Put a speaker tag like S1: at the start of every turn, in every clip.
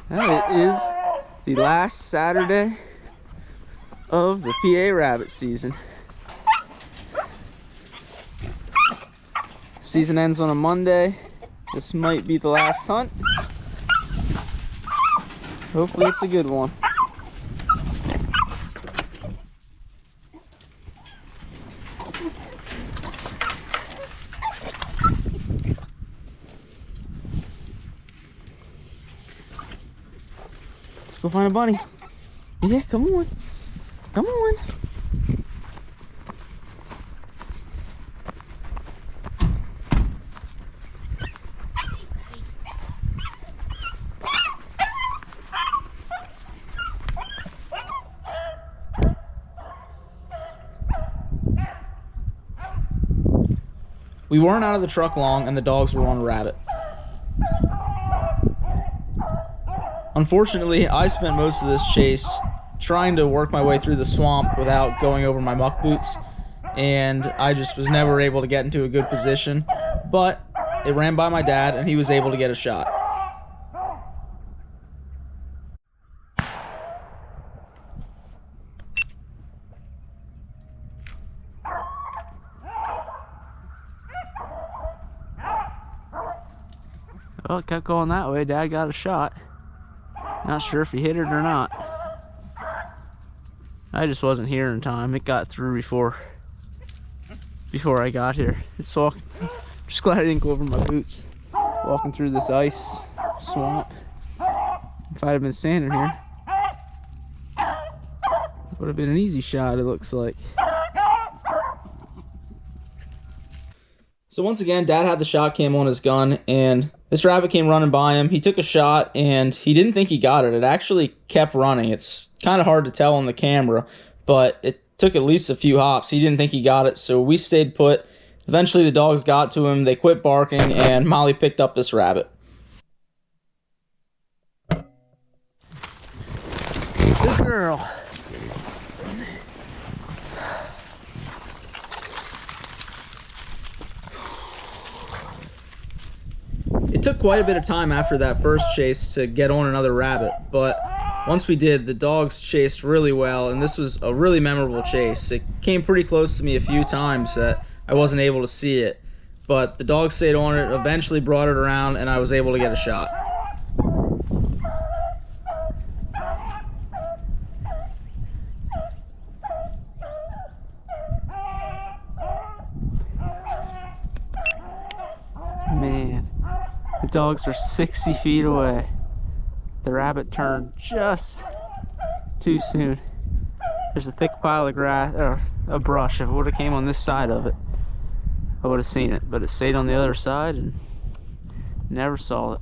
S1: It is the last Saturday of the PA rabbit season. Season ends on a Monday. This might be the last hunt. Hopefully it's a good one. Let's go find a bunny. Yeah, come on. Come on. We weren't out of the truck long and the dogs were on a rabbit. Unfortunately, I spent most of this chase trying to work my way through the swamp without going over my muck boots, and I just was never able to get into a good position, but it ran by my dad and he was able to get a shot. Well, it kept going that way. Dad got a shot. Not sure if he hit it or not. I just wasn't here in time. It got through before I got here. It's walking. Just glad I didn't go over my boots. Walking through this ice swamp. If I'd have been standing here, it would have been an easy shot, it looks like. So once again, Dad had the shot cam on his gun, and this rabbit came running by him. He took a shot, and he didn't think he got it. It actually kept running. It's kind of hard to tell on the camera, but it took at least a few hops. He didn't think he got it, so we stayed put. Eventually, the dogs got to him. They quit barking, and Molly picked up this rabbit. Good girl. It took quite a bit of time after that first chase to get on another rabbit, but once we did, the dogs chased really well, and this was a really memorable chase. It came pretty close to me a few times that I wasn't able to see it, but the dogs stayed on it, eventually brought it around, and I was able to get a shot. Man. The dogs were 60 feet away. The rabbit turned just too soon. There's a thick pile of grass, or a brush. If it would have came on this side of it, I would have seen it. But it stayed on the other side and never saw it.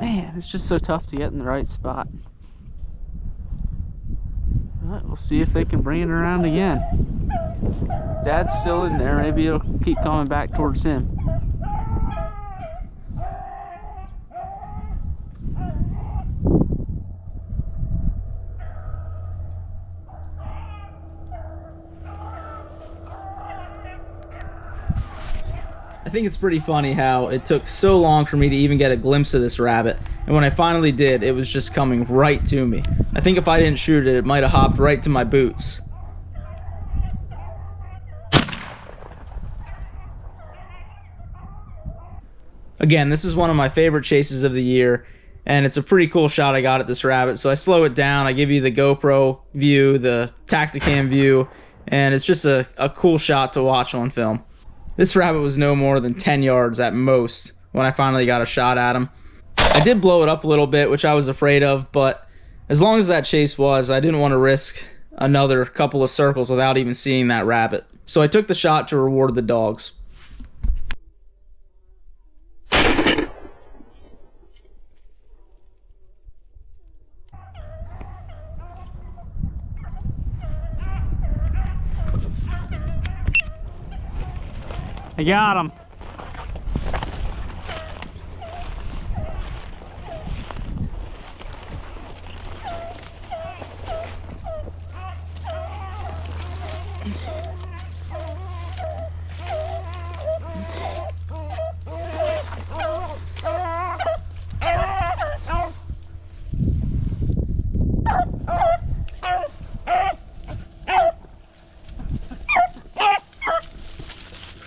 S1: Man, it's just so tough to get in the right spot. But we'll see if they can bring it around again. Dad's still in there. Maybe it'll keep coming back towards him. I think it's pretty funny how it took so long for me to even get a glimpse of this rabbit, and when I finally did, it was just coming right to me. I think if I didn't shoot it, it might have hopped right to my boots. Again, this is one of my favorite chases of the year, and it's a pretty cool shot I got at this rabbit, so I slow it down. I give you the GoPro view, the Tacticam view, and it's just a cool shot to watch on film. This rabbit was no more than 10 yards at most when I finally got a shot at him. I did blow it up a little bit, which I was afraid of, but as long as that chase was, I didn't want to risk another couple of circles without even seeing that rabbit. So I took the shot to reward the dogs. I got him.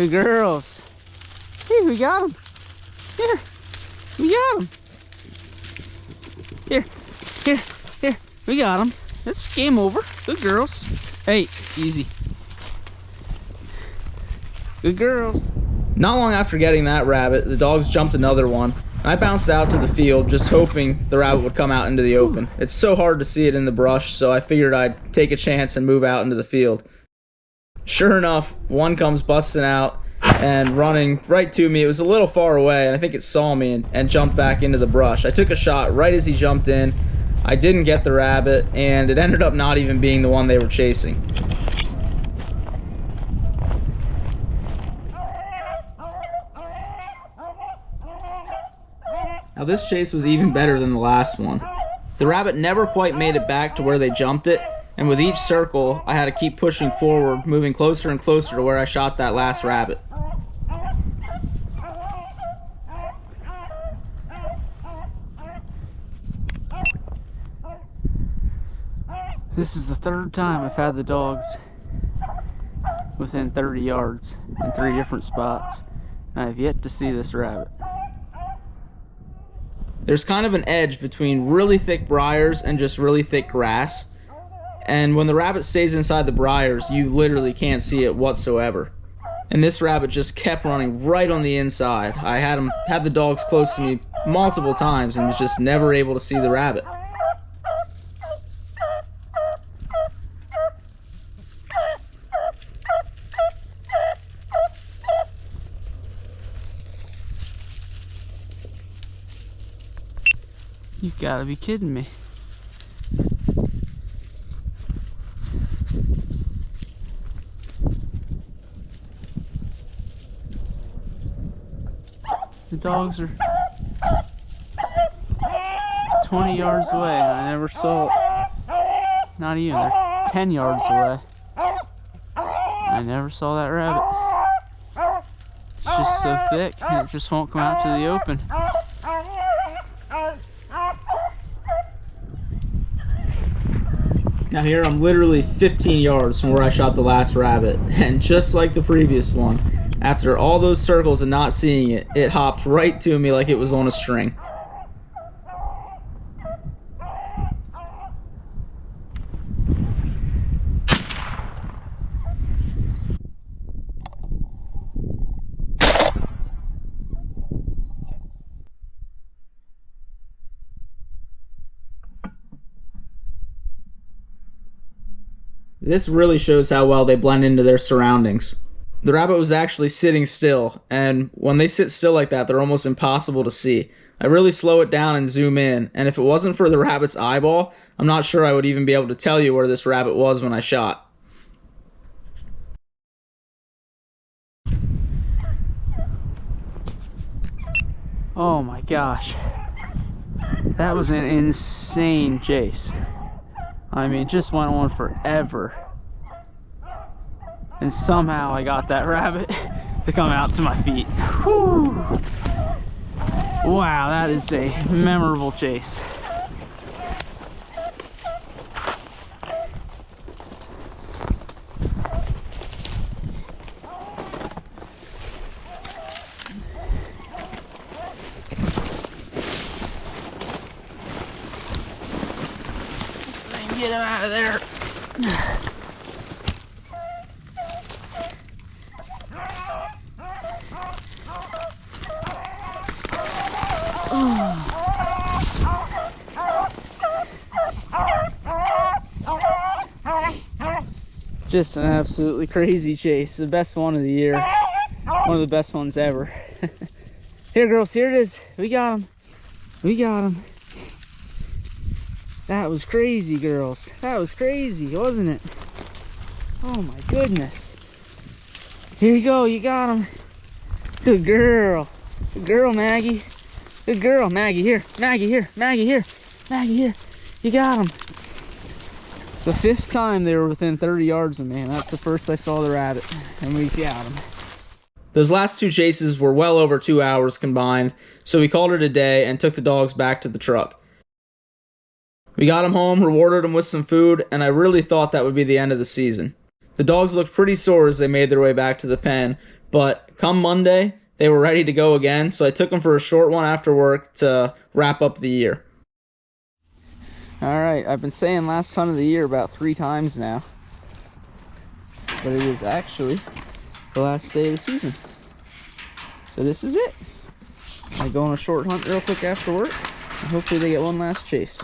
S1: Good girls. Hey, we got him. Here, we got him. Here, here, we got him. It's game over. Good girls. Hey, easy. Good girls. Not long after getting that rabbit, the dogs jumped another one. I bounced out to the field, just hoping the rabbit would come out into the open. It's so hard to see it in the brush, so I figured I'd take a chance and move out into the field. Sure enough, one comes busting out and running right to me. It was a little far away, and I think it saw me and jumped back into the brush. I took a shot right as he jumped in. I didn't get the rabbit, and it ended up not even being the one they were chasing. Now this chase was even better than the last one. The rabbit never quite made it back to where they jumped it, and with each circle, I had to keep pushing forward, moving closer and closer to where I shot that last rabbit. This is the third time I've had the dogs within 30 yards in 3 different spots, and I've yet to see this rabbit. There's kind of an edge between really thick briars and just really thick grass, and when the rabbit stays inside the briars, you literally can't see it whatsoever. And this rabbit just kept running right on the inside. I had the dogs close to me multiple times and was just never able to see the rabbit. You've got to be kidding me. The dogs are 20 yards away and I never saw it. Not even, they're 10 yards away. I never saw that rabbit. It's just so thick and it just won't come out to the open. Now here I'm literally 15 yards from where I shot the last rabbit, and just like the previous one, after all those circles and not seeing it, it hopped right to me like it was on a string. This really shows how well they blend into their surroundings. The rabbit was actually sitting still, and when they sit still like that, they're almost impossible to see. I really slow it down and zoom in, and if it wasn't for the rabbit's eyeball, I'm not sure I would even be able to tell you where this rabbit was when I shot. Oh my gosh. That was an insane chase. I mean, it just went on forever. And somehow I got that rabbit to come out to my feet. Whew. Wow, that is a memorable chase. Get him out of there. Just an absolutely crazy chase. The best one of the year. One of the best ones ever. Here, girls, here it is. We got him. We got him. That was crazy, girls. That was crazy, wasn't it? Oh my goodness. Here you go, you got him. Good girl. Good girl, Maggie. Good girl, Maggie, here. Maggie, here. Maggie, here. Maggie, here. You got him. The 5th time they were within 30 yards of me, and that's the first I saw the rabbit, and we got him. Those last 2 chases were well over 2 hours combined, so we called it a day and took the dogs back to the truck. We got them home, rewarded them with some food, and I really thought that would be the end of the season. The dogs looked pretty sore as they made their way back to the pen, But come Monday, they were ready to go again, so I took them for a short one after work to wrap up the year. Alright, I've been saying last hunt of the year about 3 times now, but it is actually the last day of the season. So this is it. I go on a short hunt real quick after work, and hopefully they get one last chase.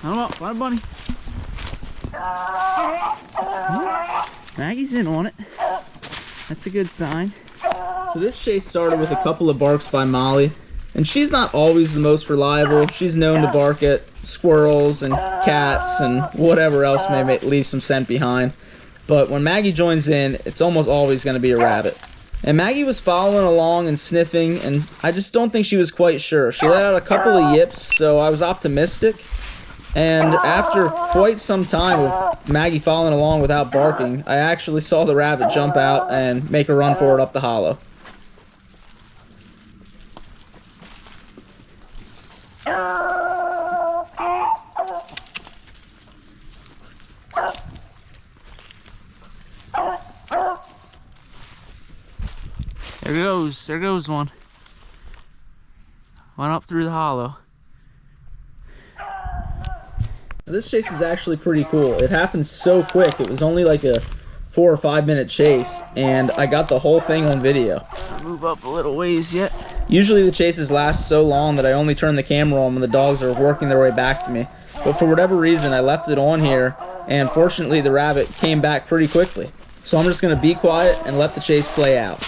S1: Come on, find a bunny. Maggie's in on it. That's a good sign. So this chase started with a couple of barks by Molly, and she's not always the most reliable. She's known to bark at squirrels and cats and whatever else may leave some scent behind. But when Maggie joins in, it's almost always going to be a rabbit. And Maggie was following along and sniffing, and I just don't think she was quite sure. She let out a couple of yips, so I was optimistic. And after quite some time of Maggie following along without barking, I actually saw the rabbit jump out and make a run for it up the hollow. There goes one. Went up through the hollow. This chase is actually pretty cool. It happened so quick. It was only like a 4 or 5 minute chase, and I got the whole thing on video. I'll move up a little ways yet. Usually the chases last so long that I only turn the camera on when the dogs are working their way back to me. But for whatever reason, I left it on here, and fortunately the rabbit came back pretty quickly. So I'm just going to be quiet and let the chase play out.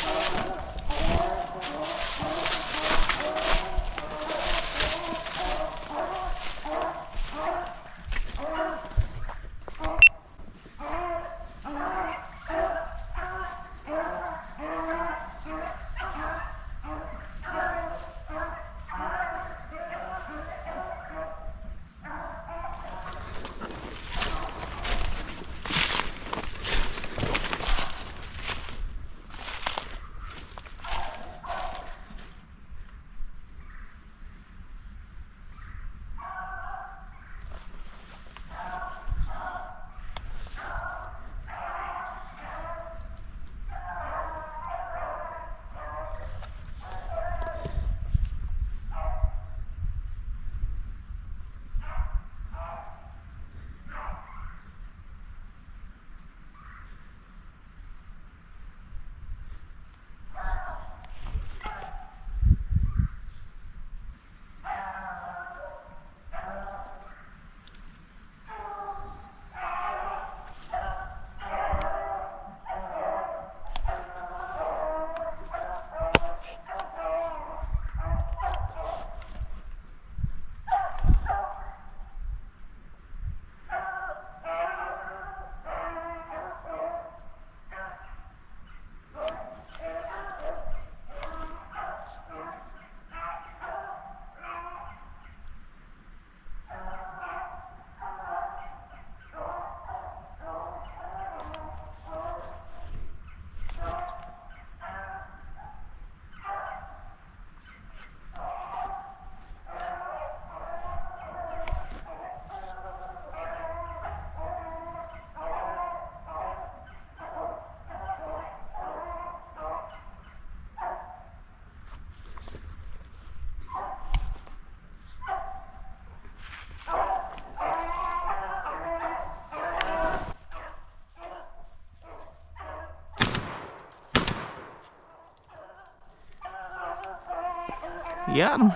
S1: Got him.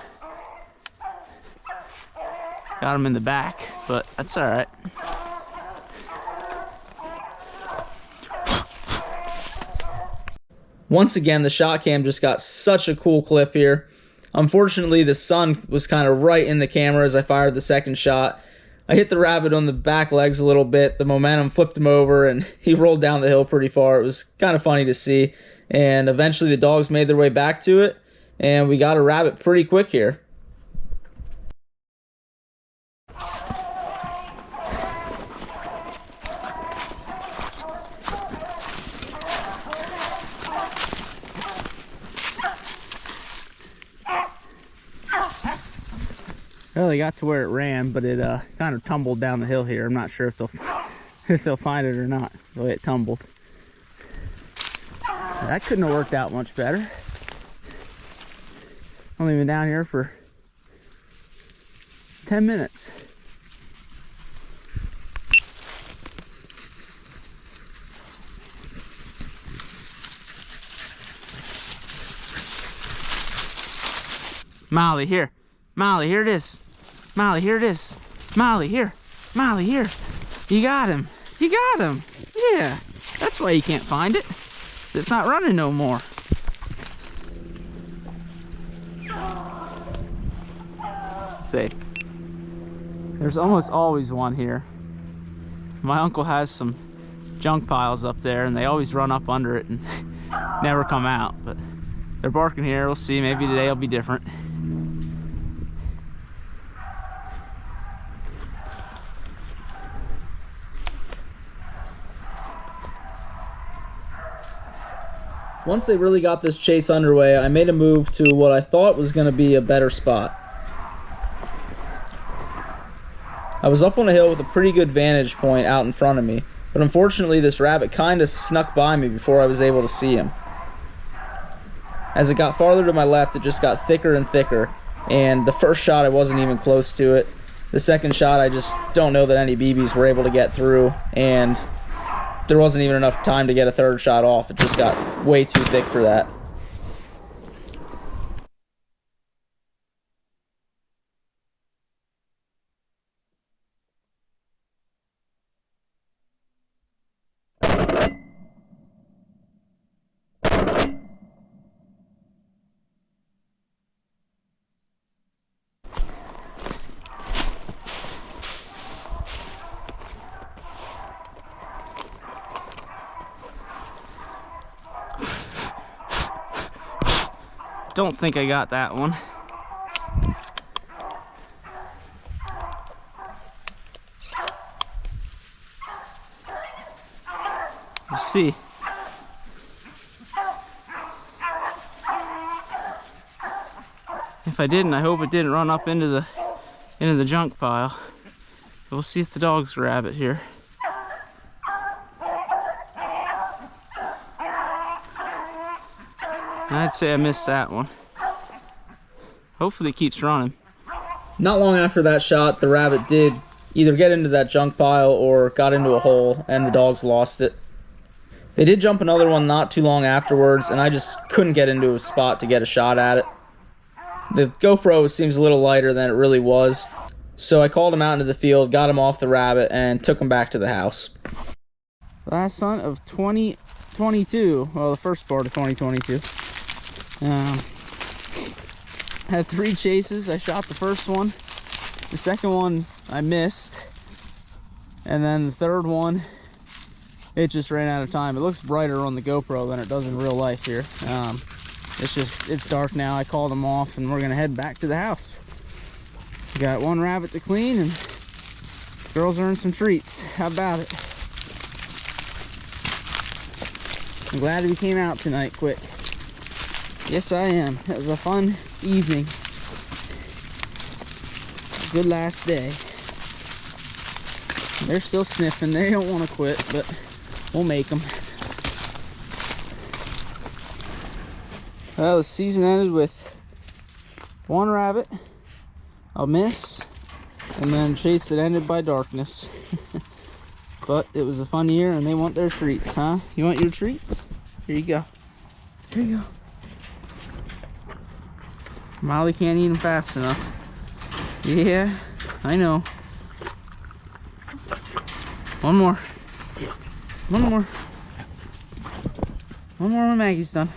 S1: Got him in the back, but that's all right. Once again, the shot cam just got such a cool clip here. Unfortunately, the sun was kind of right in the camera as I fired the second shot. I hit the rabbit on the back legs a little bit. The momentum flipped him over, and he rolled down the hill pretty far. It was kind of funny to see. And eventually the dogs made their way back to it, and we got a rabbit pretty quick here. Well, they got to where it ran, but it kind of tumbled down the hill here. I'm not sure if they'll if they'll find it or not, the way it tumbled. That couldn't have worked out much better. Only been down here for 10 minutes. Molly, here. Molly, here it is. Molly, here it is. Molly, here. Molly, here. You got him. You got him. Yeah. That's why you can't find it. It's not running no more. See, there's almost always one here. My uncle has some junk piles up there, and they always run up under it and never come out. But they're barking here. We'll see. Maybe today will be different. Once they really got this chase underway, I made a move to what I thought was going to be a better spot. I was up on a hill with a pretty good vantage point out in front of me, but unfortunately this rabbit kind of snuck by me before I was able to see him. As it got farther to my left, it just got thicker and thicker, and the first shot I wasn't even close to it. The second shot I just don't know that any BBs were able to get through, and there wasn't even enough time to get a third shot off. It just got way too thick for that. Don't think I got that one. Let's see. If I didn't, I hope it didn't run up into the junk pile. But we'll see if the dogs grab it here. I'd say I missed that one. Hopefully it keeps running. Not long after that shot, the rabbit did either get into that junk pile or got into a hole, and the dogs lost it. They did jump another one not too long afterwards, and I just couldn't get into a spot to get a shot at it. The GoPro seems a little lighter than it really was, so I called him out into the field, got him off the rabbit, and took him back to the house. Last hunt of 2022, well, the first part of 2022. Had 3 chases. I shot the first one. The second one I missed. And then the third one, it just ran out of time. It looks brighter on the GoPro than it does in real life here. It's dark now. I called them off and we're gonna head back to the house. We got 1 rabbit to clean and girls earned some treats. How about it? I'm glad we came out tonight quick. Yes, I am. It was a fun evening. A good last day. They're still sniffing. They don't want to quit, but we'll make them. Well, the season ended with 1 rabbit, a miss, and then a chase that ended by darkness. But it was a fun year, and they want their treats, huh? You want your treats? Here you go. Here you go. Molly can't eat them fast enough. Yeah, I know. One more. One more. One more when Maggie's done.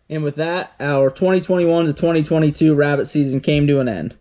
S1: And with that, our 2021 to 2022 rabbit season came to an end.